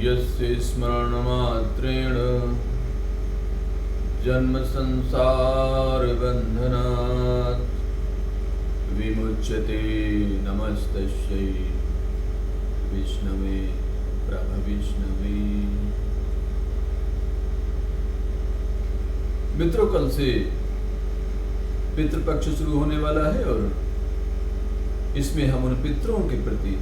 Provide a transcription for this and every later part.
यस्य स्मरणमात्रेण जन्म संसार बंधनात् विमुच्यते। नमस्तस्यै विष्णवे प्रभविष्णवे। मित्रों, कल से पितृपक्ष शुरू होने वाला है और इसमें हम उन पितरों के प्रति,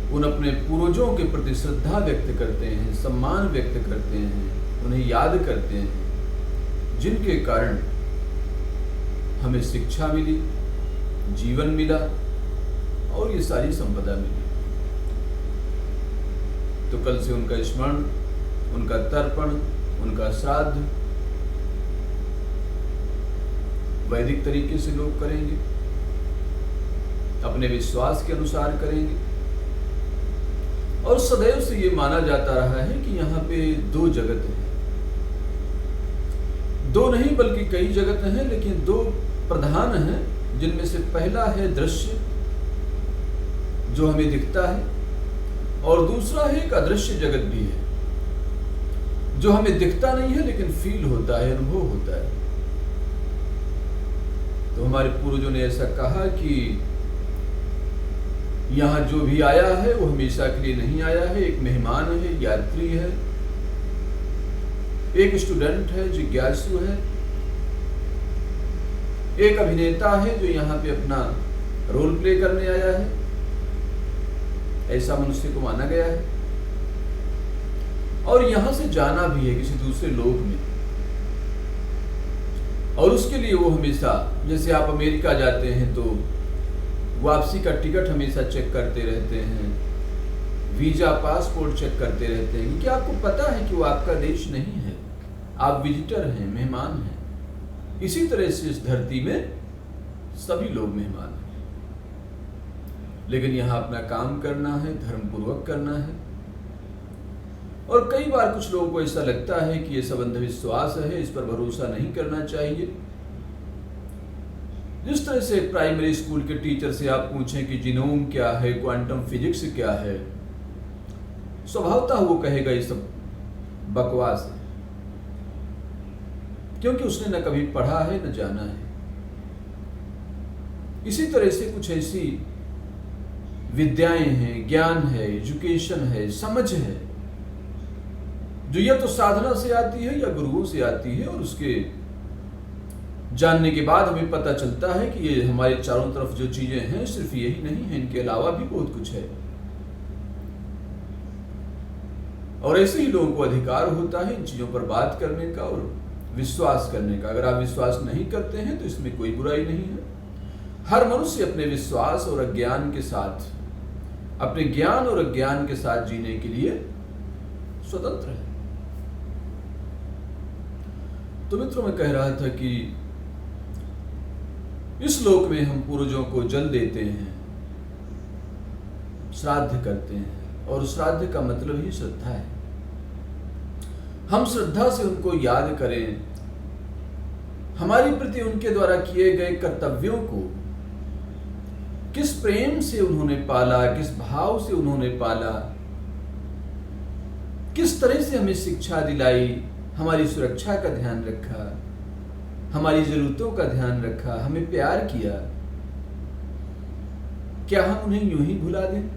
उन अपने पूर्वजों के प्रति श्रद्धा व्यक्त करते हैं, सम्मान व्यक्त करते हैं, उन्हें याद करते हैं, जिनके कारण हमें शिक्षा मिली, जीवन मिला और ये सारी संपदा मिली। तो कल से उनका स्मरण, उनका तर्पण, उनका श्राद्ध वैदिक तरीके से लोग करेंगे, अपने विश्वास के अनुसार करेंगे। और सदैव से ये माना जाता रहा है कि यहाँ पे दो जगत हैं, दो नहीं बल्कि कई जगत हैं, लेकिन दो प्रधान हैं, जिनमें से पहला है दृश्य जो हमें दिखता है, और दूसरा है एक अदृश्य जगत भी है जो हमें दिखता नहीं है लेकिन फील होता है, अनुभव होता है। तो हमारे पूर्वजों ने ऐसा कहा कि यहाँ जो भी आया है वो हमेशा के लिए नहीं आया है, एक मेहमान है, यात्री है, एक स्टूडेंट है, जिज्ञासु है, एक अभिनेता है जो यहाँ पे अपना रोल प्ले करने आया है। ऐसा मनुष्य को माना गया है और यहाँ से जाना भी है किसी दूसरे लोक में। और उसके लिए वो हमेशा, जैसे आप अमेरिका जाते हैं तो वापसी का टिकट हमेशा चेक करते रहते हैं, वीजा पासपोर्ट चेक करते रहते हैं, क्योंकि आपको पता है कि वो आपका देश नहीं है, आप विजिटर हैं, मेहमान हैं। इसी तरह से इस धरती में सभी लोग मेहमान हैं, लेकिन यहाँ अपना काम करना है, धर्मपूर्वक करना है। और कई बार कुछ लोगों को ऐसा लगता है कि ये सब अंधविश्वास है, इस पर भरोसा नहीं करना चाहिए। जिस तरह से प्राइमरी स्कूल के टीचर से आप पूछें कि जीनोम क्या है, क्वांटम फिजिक्स क्या है, स्वभावतः वो कहेगा ये सब बकवास है, क्योंकि उसने न कभी पढ़ा है न जाना है। इसी तरह से कुछ ऐसी विद्याएं हैं, ज्ञान है, एजुकेशन है, समझ है, जो या तो साधना से आती है या गुरुओं से आती है, और उसके जानने के बाद हमें पता चलता है कि ये हमारे चारों तरफ जो चीजें हैं सिर्फ यही नहीं है, इनके अलावा भी बहुत कुछ है। और ऐसे ही लोगों को अधिकार होता है इन चीजों पर बात करने का और विश्वास करने का। अगर आप विश्वास नहीं करते हैं तो इसमें कोई बुराई नहीं है। हर मनुष्य अपने विश्वास और अज्ञान के साथ, अपने ज्ञान और अज्ञान के साथ जीने के लिए स्वतंत्र है। तो मित्रों, मैं कह रहा था कि इस लोक में हम पूर्वजों को जल देते हैं, श्राद्ध करते हैं, और श्राद्ध का मतलब ही श्रद्धा है। हम श्रद्धा से उनको याद करें, हमारी प्रति उनके द्वारा किए गए कर्तव्यों को, किस प्रेम से उन्होंने पाला, किस भाव से उन्होंने पाला, किस तरह से हमें शिक्षा दिलाई, हमारी सुरक्षा का ध्यान रखा, हमारी जरूरतों का ध्यान रखा, हमें प्यार किया। क्या हम उन्हें यूं ही भुला दें?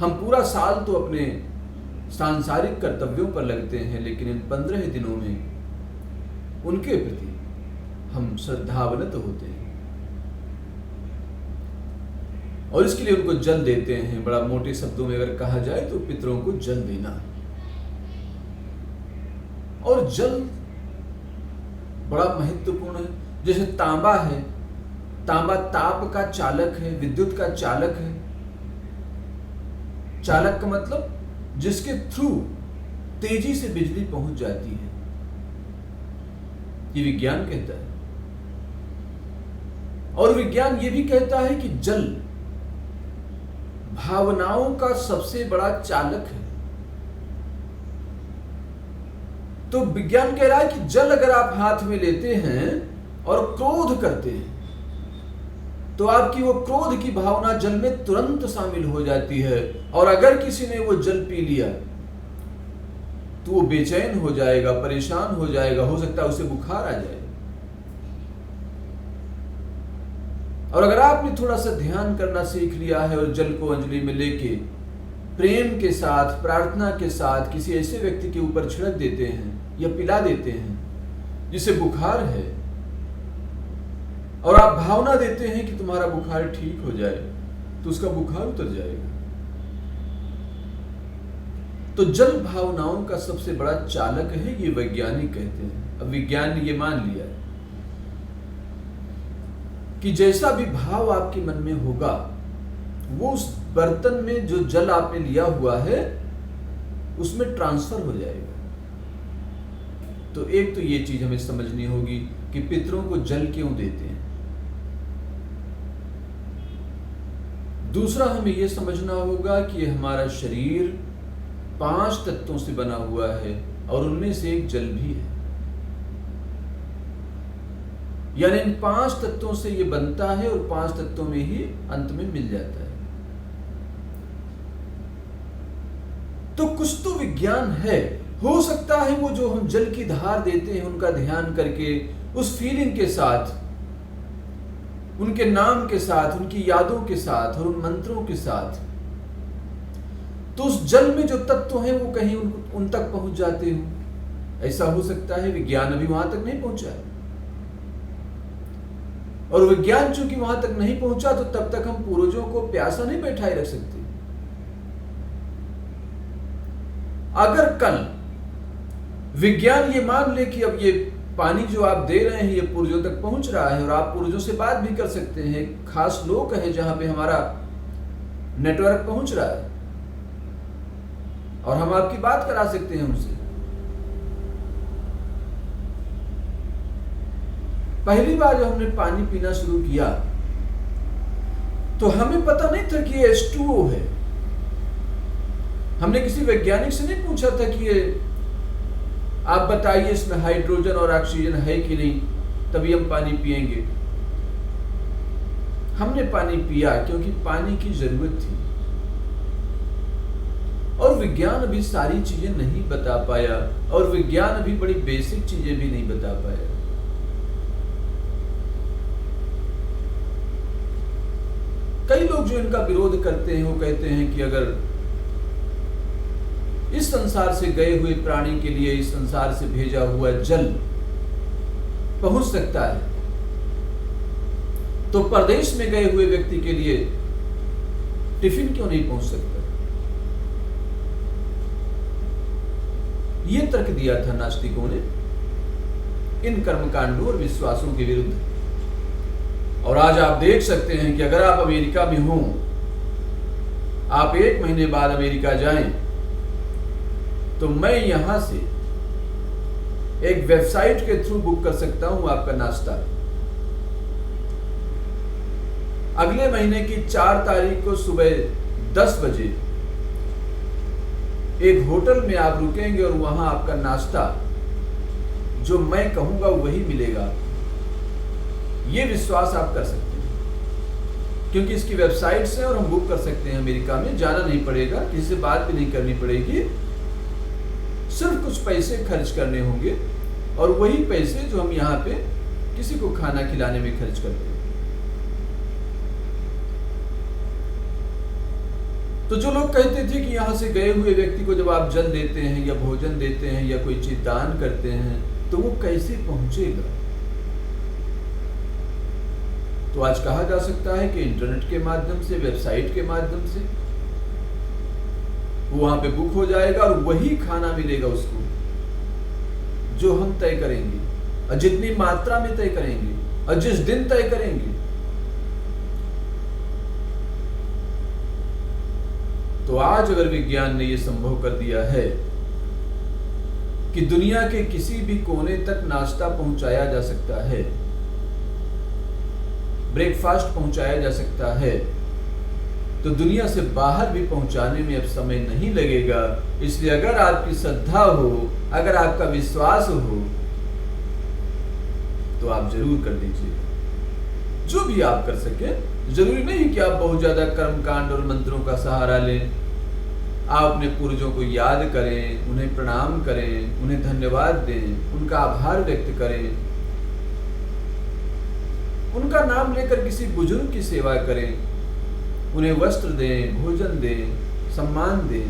हम पूरा साल तो अपने सांसारिक कर्तव्यों पर लगते हैं, लेकिन इन 15 दिनों में उनके प्रति हम श्रद्धावनत होते हैं और इसके लिए उनको जल देते हैं। बड़ा मोटे शब्दों में अगर कहा जाए तो पितरों को जल देना। और जल बड़ा महत्वपूर्ण है। जैसे तांबा है, तांबा ताप का चालक है, विद्युत का चालक है। चालक का मतलब जिसके थ्रू तेजी से बिजली पहुंच जाती है, ये विज्ञान कहता है। और विज्ञान ये भी कहता है कि जल भावनाओं का सबसे बड़ा चालक है। तो विज्ञान कह रहा है कि जल अगर आप हाथ में लेते हैं और क्रोध करते हैं तो आपकी वो क्रोध की भावना जल में तुरंत शामिल हो जाती है। और अगर किसी ने वो जल पी लिया तो वो बेचैन हो जाएगा, परेशान हो जाएगा, हो सकता है उसे बुखार आ जाए। और अगर आपने थोड़ा सा ध्यान करना सीख लिया है और जल को अंजलि में लेके प्रेम के साथ, प्रार्थना के साथ किसी ऐसे व्यक्ति के ऊपर छिड़क देते हैं या पिला देते हैं जिसे बुखार है, और आप भावना देते हैं कि तुम्हारा बुखार ठीक हो जाए, तो उसका बुखार उतर जाएगा। तो जल भावनाओं का सबसे बड़ा चालक है, ये वैज्ञानिक कहते हैं। अब विज्ञान ने ये मान लिया है कि जैसा भी भाव आपके मन में होगा वो उस बर्तन में जो जल आपने लिया हुआ है उसमें ट्रांसफर हो जाएगा। तो एक तो ये चीज हमें समझनी होगी कि पितरों को जल क्यों देते हैं। दूसरा हमें यह समझना होगा कि हमारा शरीर 5 तत्वों से बना हुआ है और उनमें से एक जल भी है। यानी इन 5 तत्वों से ये बनता है और 5 तत्वों में ही अंत में मिल जाता है। तो कुछ तो विज्ञान है। हो सकता है वो जो हम जल की धार देते हैं उनका ध्यान करके, उस फीलिंग के साथ, उनके नाम के साथ, उनकी यादों के साथ और उन मंत्रों के साथ, तो उस जल में जो तत्व हैं वो कहीं उन तक पहुंच जाते हो। ऐसा हो सकता है। विज्ञान अभी वहां तक नहीं पहुंचा है, और विज्ञान चूंकि वहां तक नहीं पहुंचा तो तब तक हम पूर्वजों को प्यासा नहीं बैठाए रख सकते। अगर कल विज्ञान ये मान ले कि अब ये पानी जो आप दे रहे हैं ये पूर्वजों तक पहुंच रहा है और आप पूर्वजों से बात भी कर सकते हैं, खास लोग है जहां पे हमारा नेटवर्क पहुंच रहा है और हम आपकी बात करा सकते हैं उनसे। पहली बार जब हमने पानी पीना शुरू किया तो हमें पता नहीं था कि ये H2O है। हमने किसी वैज्ञानिक से नहीं पूछा था कि ये आप बताइए इसमें हाइड्रोजन और ऑक्सीजन है कि नहीं, तभी हम पानी पिएंगे। हमने पानी पिया क्योंकि पानी की जरूरत थी। और विज्ञान अभी सारी चीजें नहीं बता पाया, और विज्ञान अभी बड़ी बेसिक चीजें भी नहीं बता पाया। कई लोग जो इनका विरोध करते हैं वो कहते हैं कि अगर इस संसार से गए हुए प्राणी के लिए इस संसार से भेजा हुआ जल पहुंच सकता है, तो परदेश में गए हुए व्यक्ति के लिए टिफिन क्यों नहीं पहुंच सकता। यह तर्क दिया था नास्तिकों ने इन कर्मकांडों और विश्वासों के विरुद्ध। और आज आप देख सकते हैं कि अगर आप अमेरिका में हो, आप 1 महीने बाद अमेरिका जाएं, तो मैं यहां से एक वेबसाइट के थ्रू बुक कर सकता हूं आपका नाश्ता। अगले महीने की 4 तारीख को सुबह 10 बजे एक होटल में आप रुकेंगे और वहां आपका नाश्ता जो मैं कहूंगा वही मिलेगा। ये विश्वास आप कर सकते हैं क्योंकि इसकी वेबसाइट्स हैं और हम बुक कर सकते हैं। अमेरिका में जाना नहीं पड़ेगा, किसी से बात भी नहीं करनी पड़ेगी, सिर्फ कुछ पैसे खर्च करने होंगे और वही पैसे जो हम यहाँ पे किसी को खाना खिलाने में खर्च करते हैं। तो जो लोग कहते थे कि यहां से गए हुए व्यक्ति को जब आप जल देते हैं या भोजन देते हैं या कोई चीज दान करते हैं तो वो कैसे पहुंचेगा, तो आज कहा जा सकता है कि इंटरनेट के माध्यम से, वेबसाइट के माध्यम से वो वहां पे बुक हो जाएगा और वही खाना मिलेगा उसको जो हम तय करेंगे और जितनी मात्रा में तय करेंगे और जिस दिन तय करेंगे। तो आज अगर विज्ञान ने यह संभव कर दिया है कि दुनिया के किसी भी कोने तक नाश्ता पहुंचाया जा सकता है, ब्रेकफास्ट पहुंचाया जा सकता है, तो दुनिया से बाहर भी पहुंचाने में अब समय नहीं लगेगा। इसलिए अगर आपकी श्रद्धा हो, अगर आपका विश्वास हो, तो आप जरूर कर दीजिए। जो भी आप कर सके। जरूरी नहीं कि आप बहुत ज्यादा कर्मकांड और मंत्रों का सहारा लें। आप अपने पूर्वजों को याद करें, उन्हें प्रणाम करें, उन्हें धन्यवाद दें, उनका आभार व्यक्त करें, उनका नाम लेकर किसी बुजुर्ग की सेवा करें, उन्हें वस्त्र दें, भोजन दें, सम्मान दें।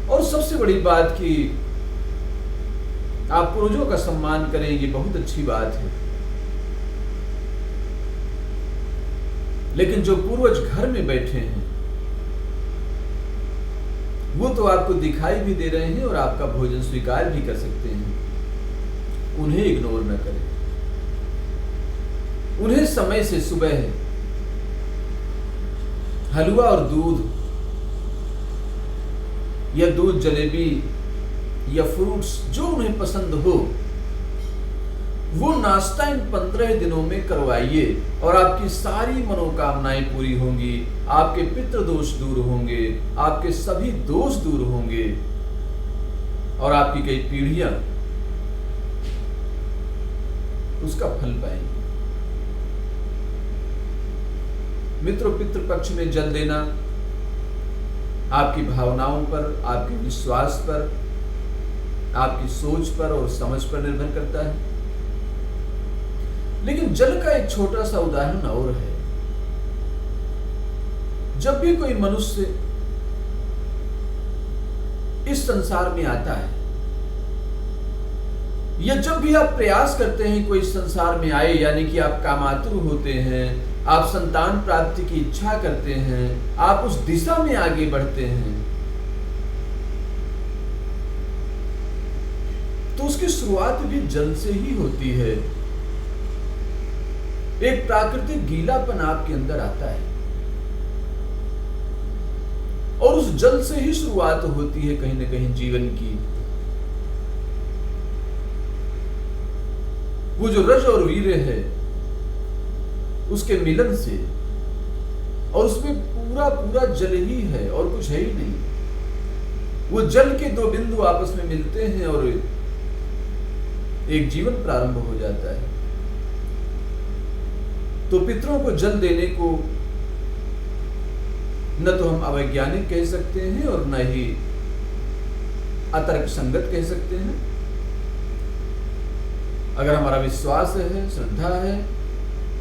और सबसे बड़ी बात कि आप पूर्वजों का सम्मान करें, ये बहुत अच्छी बात है। लेकिन जो पूर्वज घर में बैठे हैं वो तो आपको दिखाई भी दे रहे हैं और आपका भोजन स्वीकार भी कर सकते हैं। उन्हें इग्नोर न करें। उन्हें समय से सुबह हलवा और दूध या दूध जलेबी या फ्रूट्स जो उन्हें पसंद हो वो नाश्ता इन 15 दिनों में करवाइए और आपकी सारी मनोकामनाएं पूरी होंगी। आपके पितृ दोष दूर होंगे, आपके सभी दोष दूर होंगे और आपकी कई पीढ़ियां उसका फल पाएंगी। मित्रों, पितृ पक्ष में जल देना आपकी भावनाओं पर, आपके विश्वास पर, आपकी सोच पर और समझ पर निर्भर करता है। लेकिन जल का एक छोटा सा उदाहरण और है। जब भी कोई मनुष्य इस संसार में आता है या जब भी आप प्रयास करते हैं कोई संसार में आए, यानी कि आप कामातुर होते हैं, आप संतान प्राप्ति की इच्छा करते हैं, आप उस दिशा में आगे बढ़ते हैं, तो उसकी शुरुआत भी जल से ही होती है। एक प्राकृतिक गीलापन आपके अंदर आता है और उस जल से ही शुरुआत होती है कहीं ना कहीं जीवन की। वो जो रज और वीर्य है उसके मिलन से, और उसमें पूरा पूरा जल ही है और कुछ है ही नहीं। वो जल के दो बिंदु आपस में मिलते हैं और एक जीवन प्रारंभ हो जाता है। तो पितरों को जल देने को न तो हम अवैज्ञानिक कह सकते हैं और न ही अतर्क संगत कह सकते हैं। अगर हमारा विश्वास है, श्रद्धा है,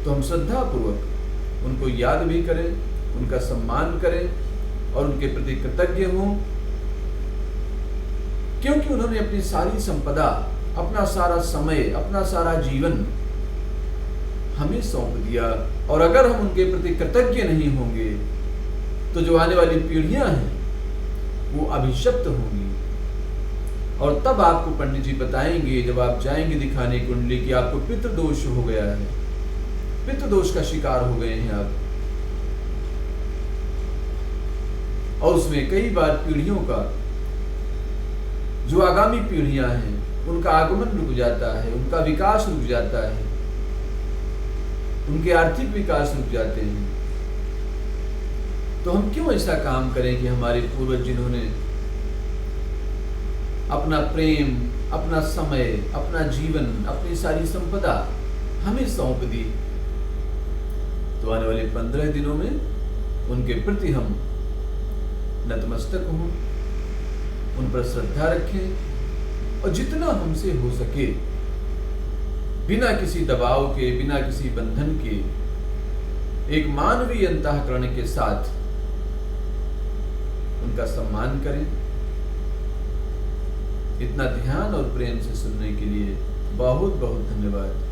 तो हम श्रद्धा पूर्वक उनको याद भी करें, उनका सम्मान करें और उनके प्रति कृतज्ञ हों, क्योंकि उन्होंने अपनी सारी संपदा, अपना सारा समय, अपना सारा जीवन हमें सौंप दिया। और अगर हम उनके प्रति कृतज्ञ नहीं होंगे तो जो आने वाली पीढ़ियां हैं वो अभिशप्त होंगी। और तब आपको पंडित जी बताएंगे, जब आप जाएंगे दिखाने कुंडली, कि आपको पितृदोष हो गया है, पितृदोष का शिकार हो गए हैं आप। और उसमें कई बार पीढ़ियों का, जो आगामी पीढ़ियां हैं, उनका आगमन रुक जाता है, उनका विकास रुक जाता है, उनके आर्थिक विकास रुक जाते हैं। तो हम क्यों ऐसा काम करें कि हमारे पूर्वज जिन्होंने अपना प्रेम, अपना समय, अपना जीवन, अपनी सारी संपदा हमें सौंप दी, तो आने वाले 15 दिनों में उनके प्रति हम नतमस्तक हों, उन पर श्रद्धा रखें और जितना हमसे हो सके बिना किसी दबाव के, बिना किसी बंधन के, एक मानवीय अंतःकरण के साथ उनका सम्मान करें। इतना ध्यान और प्रेम से सुनने के लिए बहुत बहुत धन्यवाद।